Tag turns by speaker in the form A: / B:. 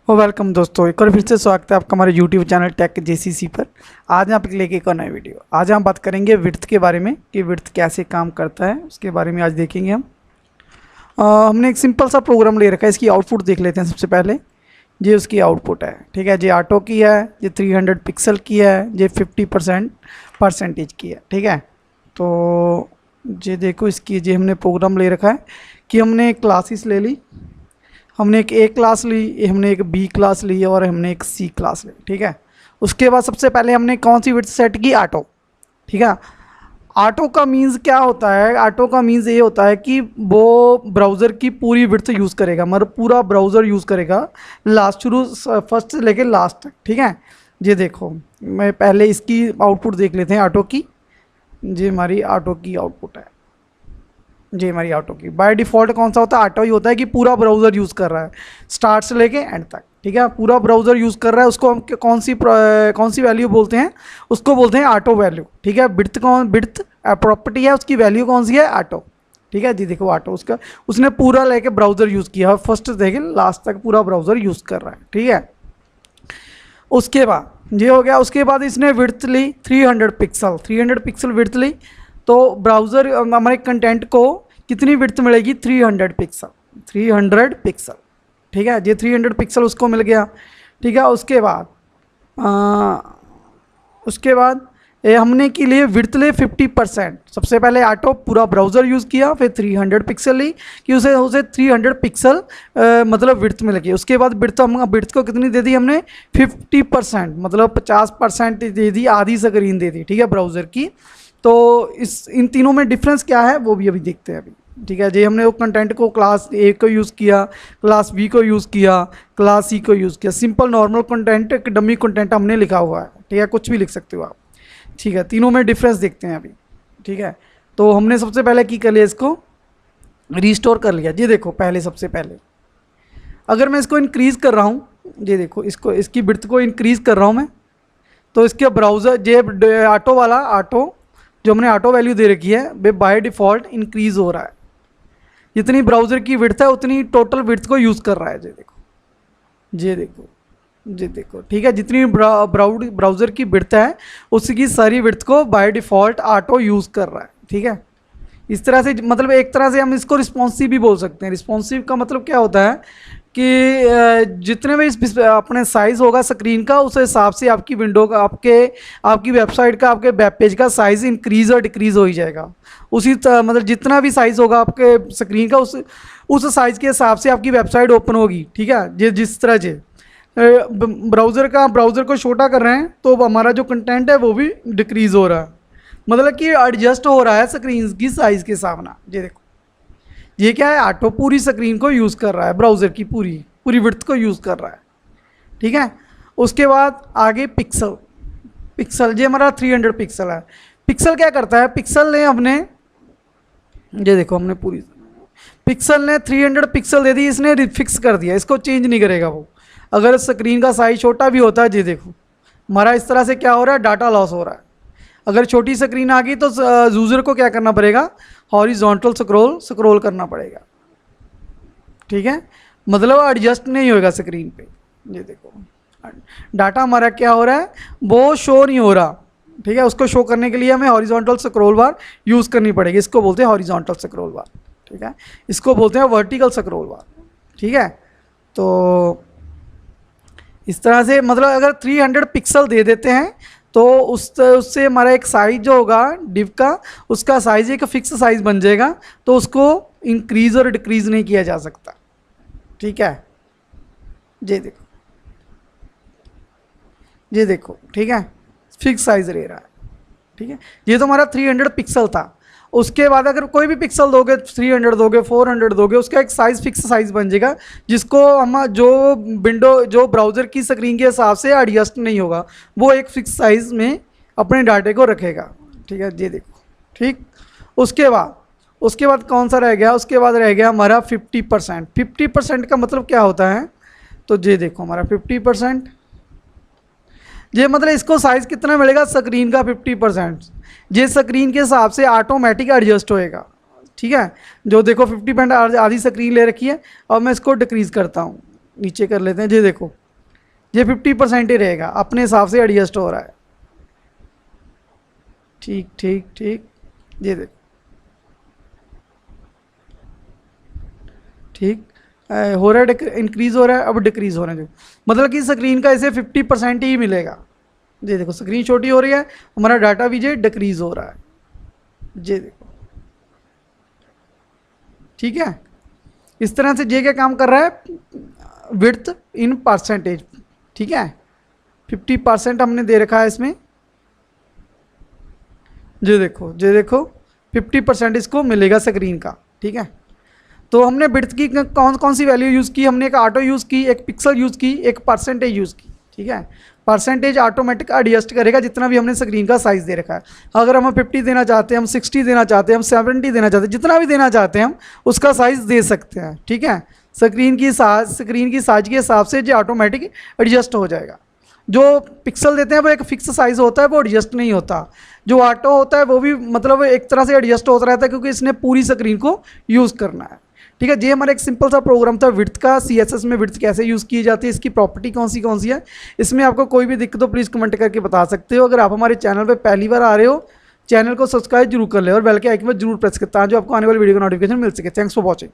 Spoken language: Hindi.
A: वेलकम दोस्तों, एक बार फिर से स्वागत है आपका हमारे यूट्यूब चैनल टेक जेसीसी पर। आज यहाँ पे लेके एक और नई वीडियो। आज हम बात करेंगे विड्थ के बारे में कि विड्थ कैसे काम करता है, उसके बारे में आज देखेंगे हम। हमने एक सिंपल सा प्रोग्राम ले रखा है। इसकी आउटपुट देख लेते हैं सबसे पहले। ये उसकी आउटपुट है, ठीक है। ये ऑटो की है, ये 300 पिक्सल की है, ये 50% परसेंटेज की है, ठीक है। तो ये देखो, इसकी ये हमने प्रोग्राम ले रखा है कि हमने क्लासेस ले ली। हमने एक ए क्लास ली, हमने एक बी क्लास ली और हमने एक सी क्लास ली, ठीक है। उसके बाद सबसे पहले हमने कौन सी विड्थ सेट की? ऑटो, ठीक है। ऑटो का मीन्स क्या होता है? ऑटो का मीन्स ये होता है कि वो ब्राउज़र की पूरी विड्थ यूज़ करेगा, मतलब पूरा ब्राउज़र यूज़ करेगा, लास्ट शुरू फर्स्ट से लेके लास्ट तक, ठीक है। ये देखो, मैं पहले इसकी आउटपुट देख लेते हैं ऑटो की। ये हमारी ऑटो की आउटपुट है, जी हमारी ऑटो की। बाय डिफ़ॉल्ट कौन सा होता है? ऑटो ही होता है कि पूरा ब्राउज़र यूज़ कर रहा है स्टार्ट से लेके एंड तक, ठीक है। पूरा ब्राउज़र यूज़ कर रहा है, उसको हम कौन सी वैल्यू बोलते हैं? उसको बोलते हैं ऑटो वैल्यू, ठीक है। विड्थ प्रॉपर्टी है, उसकी वैल्यू कौन सी है? ऑटो, ठीक है जी। देखो ऑटो उसने पूरा लेके ब्राउज़र यूज़ किया, फर्स्ट देखे लास्ट तक पूरा ब्राउज़र यूज़ कर रहा है, ठीक है। उसके बाद ये हो गया। उसके बाद इसने विड्थ ली 300 पिक्सल, 300 पिक्सल विड्थ ली। तो ब्राउज़र हमारे कंटेंट को कितनी विड्थ मिलेगी? 300 पिक्सल, 300 पिक्सल, ठीक है। ये 300 पिक्सल उसको मिल गया, ठीक है। उसके बाद हमने के लिए विड्थ ले 50%। सबसे पहले ऑटो पूरा ब्राउज़र यूज़ किया, फिर 300 पिक्सल ली कि उसे 300 पिक्सल मतलब विड्थ मिल गई। उसके बाद विड्थ को कितनी दे दी हमने? 50%, मतलब 50% दे दी, आधी स्क्रीन दे दी, ठीक है, ब्राउज़र की। तो इन तीनों में डिफरेंस क्या है वो भी अभी देखते हैं अभी, ठीक है। जी हमने वो कंटेंट को क्लास ए को यूज़ किया, क्लास बी को यूज़ किया, क्लास सी को यूज़ किया। सिंपल नॉर्मल कंटेंट, एक डमी कंटेंट हमने लिखा हुआ है, ठीक है। कुछ भी लिख सकते हो आप, ठीक है। तीनों में डिफरेंस देखते हैं अभी, ठीक है। तो हमने सबसे पहले की कर लिया, इसको रिस्टोर कर लिया। ये देखो, पहले सबसे पहले अगर मैं इसको इंक्रीज़ कर रहा हूँ, ये देखो, इसकी विड्थ को इंक्रीज़ कर रहा हूँ मैं, तो इसके ब्राउज़र ये ऑटो वाला ऑटो जो हमने ऑटो वैल्यू दे रखी है वे बाय डिफ़ॉल्ट इंक्रीज़ हो रहा है। जितनी ब्राउज़र की विड्थ है उतनी टोटल विड्थ को यूज़ कर रहा है। ये देखो, ये देखो, ये देखो, ठीक है। जितनी ब्राउज़र की विड्थ है उसकी सारी विड्थ को बाय डिफ़ॉल्ट ऑटो यूज़ कर रहा है, ठीक है। इस तरह से, मतलब एक तरह से हम इसको रिस्पॉन्सिव भी बोल सकते हैं। रिस्पॉन्सिव का मतलब क्या होता है कि जितने भी अपने साइज़ होगा स्क्रीन का, उस हिसाब से आपकी विंडो का, आपकी वेबसाइट का, आपके वेब पेज का साइज़ इंक्रीज़ और डिक्रीज़ हो ही जाएगा। मतलब जितना भी साइज़ होगा आपके स्क्रीन का, उस साइज़ के हिसाब से आपकी वेबसाइट ओपन होगी, ठीक है। जिस तरह से ब्राउज़र को छोटा कर रहे हैं तो हमारा जो कंटेंट है वो भी डिक्रीज़ हो रहा है, मतलब कि एडजस्ट हो रहा है स्क्रीन की साइज़ के सामने। ये देखो, ये क्या है? ऑटो पूरी स्क्रीन को यूज़ कर रहा है, ब्राउज़र की पूरी विड्थ को यूज़ कर रहा है, ठीक है। उसके बाद आगे पिक्सल ये हमारा 300 पिक्सल है। पिक्सल क्या करता है? पिक्सल ने हमने, ये देखो, हमने पूरी पिक्सल ने 300 पिक्सल दे दी, इसने रिफिक्स कर दिया, इसको चेंज नहीं करेगा वो। अगर स्क्रीन का साइज छोटा भी होता है, ये देखो हमारा इस तरह से क्या हो रहा है? डाटा लॉस हो रहा है। अगर छोटी स्क्रीन आ गई तो यूज़र को क्या करना पड़ेगा? हॉरिजॉन्टल स्क्रॉल करना पड़ेगा, ठीक है। मतलब एडजस्ट नहीं होगा स्क्रीन पे। ये देखो, डाटा हमारा क्या हो रहा है? वो शो नहीं हो रहा, ठीक है। उसको शो करने के लिए हमें हॉरिजॉन्टल स्क्रॉल बार यूज़ करनी पड़ेगी। इसको बोलते हैं हॉरिजॉन्टल स्क्रॉल बार, ठीक है। इसको बोलते हैं वर्टिकल स्क्रॉल बार, ठीक है। तो इस तरह से, मतलब अगर 300 पिक्सल दे देते हैं तो उससे हमारा एक साइज जो होगा डिव का, उसका साइज एक फिक्स साइज बन जाएगा, तो उसको इंक्रीज़ और डिक्रीज़ नहीं किया जा सकता, ठीक है। ये देखो, ये देखो, ठीक है, फिक्स साइज रह रहा है, ठीक है। ये तो हमारा 300 पिक्सल था। उसके बाद अगर कोई भी पिक्सल दोगे, 300 दोगे, 400 दोगे, उसका एक साइज़ फिक्स साइज़ बन जाएगा, जिसको हम जो ब्राउज़र की स्क्रीन के हिसाब से एडजस्ट नहीं होगा, वो एक फिक्स साइज़ में अपने डाटे को रखेगा, ठीक है। ये देखो, ठीक। उसके बाद कौन सा रह गया? उसके बाद रह गया हमारा 50%। 50% का मतलब क्या होता है? तो ये देखो, हमारा 50%, ये मतलब इसको साइज़ कितना मिलेगा? स्क्रीन का 50%। ये स्क्रीन के हिसाब से ऑटोमेटिक एडजस्ट होएगा, ठीक है। जो देखो 50% आधी स्क्रीन ले रखी है, और मैं इसको डिक्रीज़ करता हूँ, नीचे कर लेते हैं। ये देखो ये 50% ही रहेगा, अपने हिसाब से एडजस्ट हो रहा है। ठीक ठीक ठीक, ये देखो ठीक हो रहा है, इंक्रीज हो रहा है, अब डिक्रीज होने दो, मतलब कि स्क्रीन का इसे 50% ही मिलेगा। ये देखो स्क्रीन छोटी हो रही है, हमारा डाटा भी जो डिक्रीज हो रहा है, ये देखो। ठीक है, इस तरह से जे क्या काम कर रहा है, विड्थ इन परसेंटेज। ठीक है, 50% हमने दे रखा है इसमें, ये देखो ये देखो 50% इसको मिलेगा स्क्रीन का। ठीक है, तो हमने विड्थ की कौन कौन सी वैल्यू यूज़ की, हमने एक ऑटो यूज़ की, एक पिक्सल यूज़ की, एक परसेंटेज यूज़ की। ठीक है, परसेंटेज ऑटोमेटिक एडजस्ट करेगा जितना भी हमने स्क्रीन का साइज़ दे रखा है। अगर हम 50 देना चाहते हैं, हम 60 देना चाहते हैं, हम 70 देना चाहते हैं, जितना भी देना चाहते हैं हम उसका साइज़ दे सकते हैं। ठीक है, स्क्रीन की साइज के हिसाब से जो ऑटोमेटिक एडजस्ट हो जाएगा। जो पिक्सल देते हैं वो एक फिक्स साइज़ होता है, वो एडजस्ट नहीं होता। जो ऑटो होता है वो भी मतलब एक तरह से एडजस्ट होता रहता है, क्योंकि इसने पूरी स्क्रीन को यूज़ करना है। ठीक है, ये हमारा एक सिंपल सा प्रोग्राम था विड्थ का। CSS में विड्थ कैसे यूज़ की जाती है, इसकी प्रॉपर्टी कौन सी है, इसमें आपको कोई भी दिक्कत हो प्लीज़ कमेंट करके बता सकते हो। अगर आप हमारे चैनल पे पहली बार आ रहे हो, चैनल को सब्सक्राइब जरूर कर ले और बेल के आइकन पर जरूर प्रेस करता है, जो आपको आने वाली वीडियो का नोटिफिकेशन मिल सके। Thanks for watching.